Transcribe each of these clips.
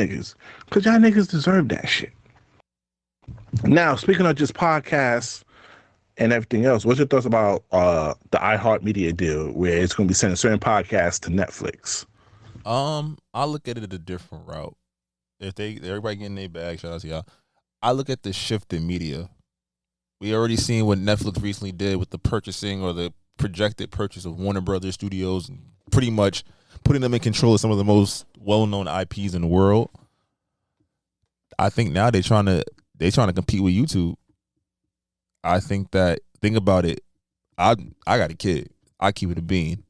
niggas. Because y'all niggas deserve that shit. Now, speaking of just podcasts and everything else, what's your thoughts about the iHeartMedia deal where it's going to be sending certain podcasts to Netflix? I look at it a different route. If everybody getting their bag, shout out to y'all. I look at the shift in media. We already seen what Netflix recently did with the purchasing or the projected purchase of Warner Brothers Studios, and pretty much putting them in control of some of the most well-known IPs in the world. I think now they're trying to compete with YouTube. I think about it. I got a kid. I keep it a bean.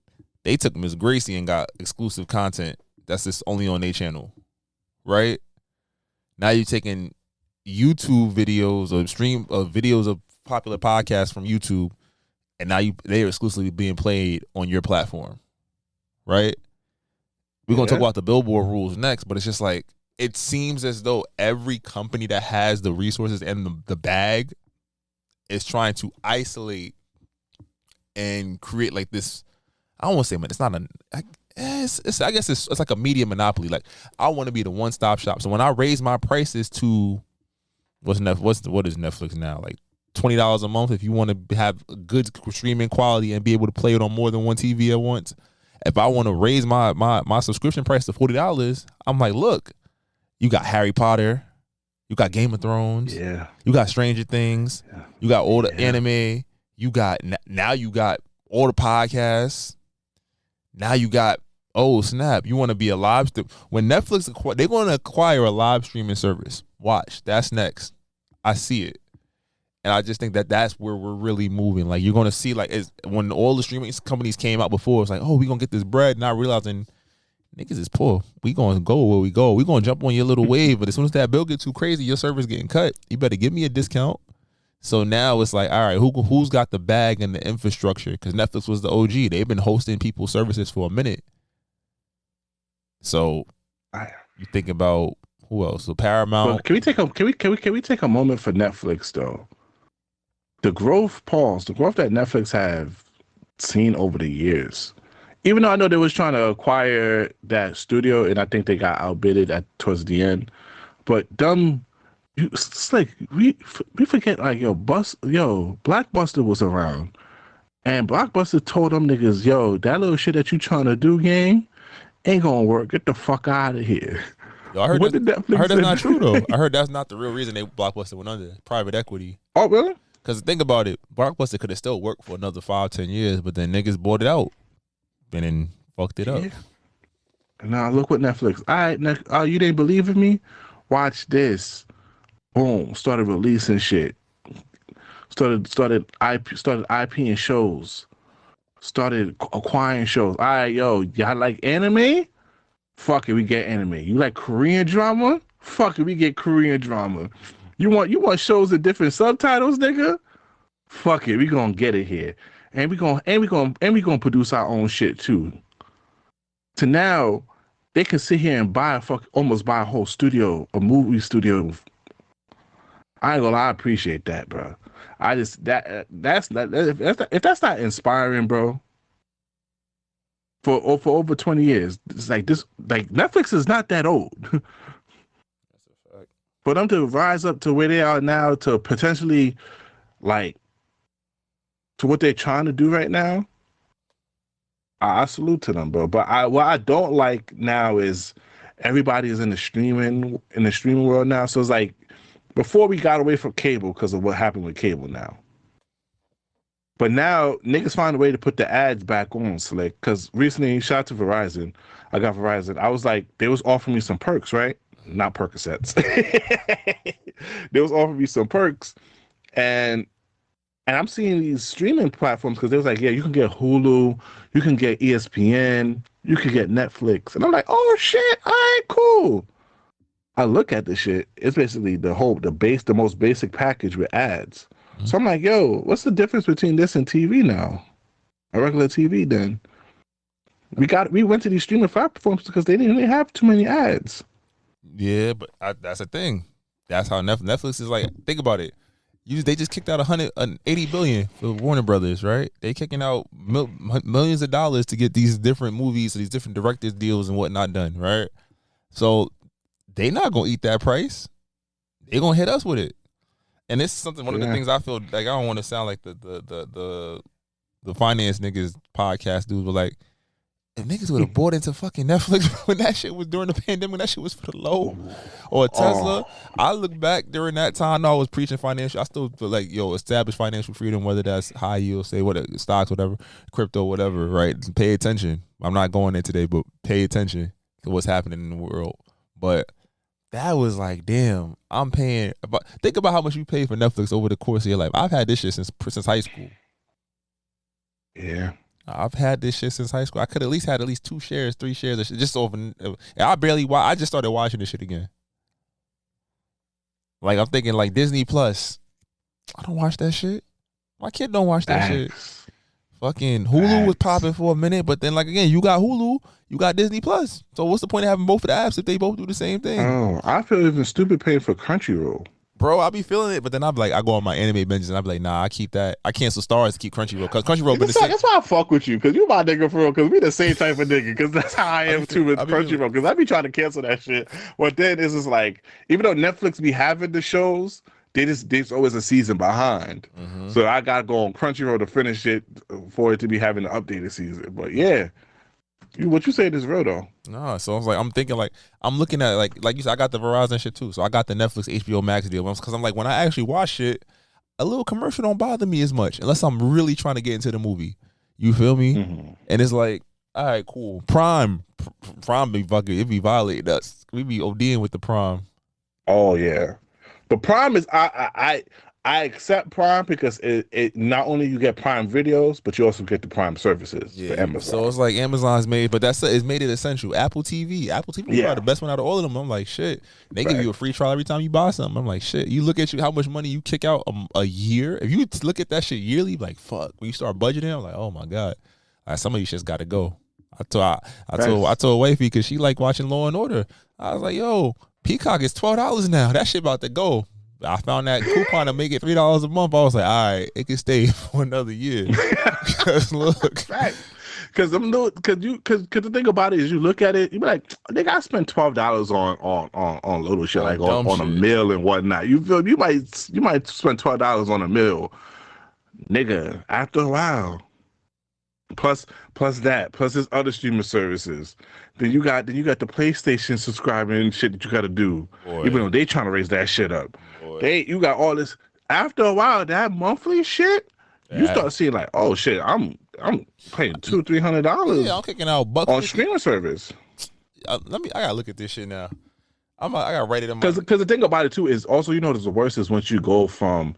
They took Miss Gracie and got exclusive content that's just only on their channel, right? Now you're taking YouTube videos or videos of popular podcasts from YouTube, and now they're exclusively being played on your platform, right? We're gonna talk about the Billboard rules next, but it's just like it seems as though every company that has the resources and the bag is trying to isolate and create like this. I don't want to say, man, it's not I guess it's like a media monopoly. Like I want to be the one-stop shop. So when I raise my prices to what is Netflix now? Like $20 a month if you want to have good streaming quality and be able to play it on more than one TV at once. If I want to raise my subscription price to $40, I'm like, look, you got Harry Potter, you got Game of Thrones, you got Stranger Things, you got all the anime, you got all the podcasts. Now you got, oh snap, you want to be a live when Netflix they're going to acquire a live streaming service. Watch, that's next. I see it, and I just think that's where we're really moving. Like you're going to see, like when all the streaming companies came out before, it's like, oh, we gonna get this bread, not realizing niggas is poor. We gonna go where we go. We gonna jump on your little wave, but as soon as that bill get too crazy, your server's getting cut. You better give me a discount. So now it's like, all right, who's got the bag and the infrastructure? Because Netflix was the OG. They've been hosting people's services for a minute. So you think about who else? So Paramount. But can we take a moment for Netflix though? The growth that Netflix have seen over the years. Even though I know they was trying to acquire that studio, and I think they got outbidded towards the end, but it's like we forget, like, Blockbuster was around, and Blockbuster told them niggas, yo, that little shit that you trying to do, gang, ain't gonna work. Get the fuck out of here. Yo, I heard that's not true though. I heard that's not the real reason Blockbuster went under. Private equity. Oh really? Because think about it, Blockbuster could have still worked for another 5-10 years, but then niggas bought it out and then fucked it up. Now look what Netflix. All right, you didn't believe in me? Watch this. Boom, started releasing shit. Started IP and shows. Started acquiring shows. All right, yo, y'all like anime? Fuck it, we get anime. You like Korean drama? Fuck it, we get Korean drama. You want shows with different subtitles, nigga? Fuck it, we gonna get it here, and we gonna produce our own shit too. To now, they can sit here and almost buy a whole studio, a movie studio. I ain't gonna lie, I appreciate that, bro. I just if that's not inspiring, bro. For over 20 years, it's like this. Like Netflix is not that old. That's a fact. For them to rise up to where they are now, to potentially, like, to what they're trying to do right now, I salute to them, bro. But what I don't like now is everybody is in the streaming world now. So it's like, before we got away from cable because of what happened with cable now. But now niggas find a way to put the ads back on, Slick. Because recently, shout out to Verizon. I got Verizon. I was like, they was offering me some perks, right? Not Percocets. They was offering me some perks. And I'm seeing these streaming platforms because they was like, yeah, you can get Hulu, you can get ESPN, you can get Netflix. And I'm like, oh shit, all right, cool. I look at the shit. It's basically the most basic package with ads. Mm-hmm. So I'm like, yo, what's the difference between this and TV now? A regular TV then. We went to these streaming platforms because they didn't really have too many ads. Yeah, but that's the thing. That's how Netflix is like. Think about it. They just kicked out $180 billion for Warner Brothers, right? They kicking out millions of dollars to get these different movies, these different directors deals and whatnot done, right? So they not gonna eat that price. They gonna hit us with it. And this is something. One of the Yeah. things I feel like I don't want to sound like the finance niggas podcast dudes, but like if niggas would have bought into fucking Netflix when that shit was during the pandemic, that shit was for the low, or Tesla. Oh, I look back during that time, I know I was preaching financial. I still feel like establish financial freedom, whether that's high yield, say what stocks, whatever, crypto, whatever. Right? Pay attention. I'm not going in today, but pay attention to what's happening in the world. But that was like, damn, I'm paying. Think about how much you pay for Netflix over the course of your life. I've had this shit since high school. yeah. I've had this shit since high school. I could at least had at least 2 shares, 3 shares of shit just over. I barely watch. I just started watching this shit again. Like I'm thinking like Disney Plus. I don't watch that shit. My kid don't watch that shit. Facts. Fucking Hulu was popping for a minute, but then like again, you got Hulu, you got Disney Plus. So what's the point of having both of the apps if they both do the same thing? Oh, I feel even stupid paying for Crunchyroll. Bro, I be feeling it, but then I'm like, I go on my anime binges and I be like, nah, I keep that. I cancel Stars to keep Crunchyroll because Crunchyroll been the same. That's why I fuck with you, because you my nigga for real, because we the same type of nigga, because that's how I am too with Crunchyroll, because I be trying to cancel that shit. But then it's just like, even though Netflix be having the shows, there's always a season behind. Mm-hmm. So I gotta go on Crunchyroll to finish it for it to be having the updated season. But yeah, what you said is real though. No, so I was like, I'm thinking like, I'm looking at like you said, I got the Verizon shit too. So I got the Netflix HBO Max deal because I'm like, when I actually watch it, a little commercial don't bother me as much unless I'm really trying to get into the movie. You feel me? Mm-hmm. And it's like, all right, cool. Prime be fucking, it be violating us. We be ODing with the Prime. Oh yeah, the Prime is I accept Prime because it not only you get Prime videos, but you also get the Prime services for Amazon. So it's like Amazon's made, but it's made it essential. Apple TV was probably the best one out of all of them. I'm like, shit. They give you a free trial every time you buy something. I'm like, shit. You look at how much money you kick out a year. If you look at that shit yearly, like fuck. When you start budgeting, I'm like, oh my god, some of these shit's got to go. I told wifey because she like watching Law and Order. I was like, yo, Peacock is $12 now. That shit about to go. I found that coupon to make it $3 a month. I was like, all right, it can stay for another year. Because look, right. Because the thing about it is, you look at it, you be like, nigga, I spent $12 on little shit like on a meal and whatnot. You feel you might spend $12 on a meal, nigga. After a while, plus this other streaming services. Then you got the PlayStation subscribing and shit that you got to do. Boy. Even though they trying to raise that shit up. Boy. You got all this. After a while, that monthly shit, you start seeing like, oh shit, I'm paying $200-$300. Yeah, I'm kicking out bucks on streaming service. I gotta look at this shit now. I gotta write it in my. Because the thing about it too is also, you know, the worst is once you go from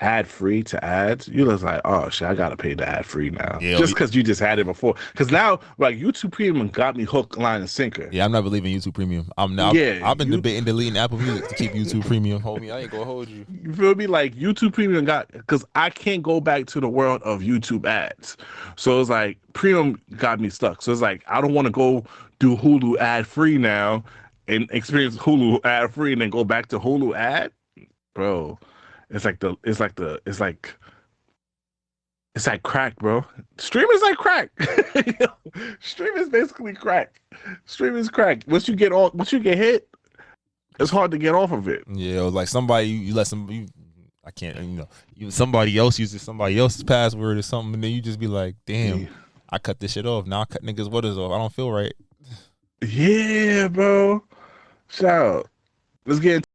ad free to ads, you're just like, oh shit, I gotta pay the ad free now. Yeah, just because you just had it before. Because now, like, YouTube Premium got me hook, line, and sinker. Yeah, I'm not believing YouTube Premium. I've been debating deleting Apple Music to keep YouTube Premium. Homie, I ain't gonna hold you. You feel me? Like, YouTube Premium because I can't go back to the world of YouTube ads. So it's like Premium got me stuck. So it's like I don't want to go do Hulu ad free now and experience Hulu ad free and then go back to Hulu ad, bro. It's like crack, bro. Streaming's like crack. Streaming's basically crack. Streaming's crack. Once you get hit, it's hard to get off of it. Yeah, like somebody you let I can't, somebody else uses somebody else's password or something, and then you just be like, damn, I cut this shit off. Now I cut niggas' waters off. I don't feel right. Yeah, bro. Shout out. Let's get into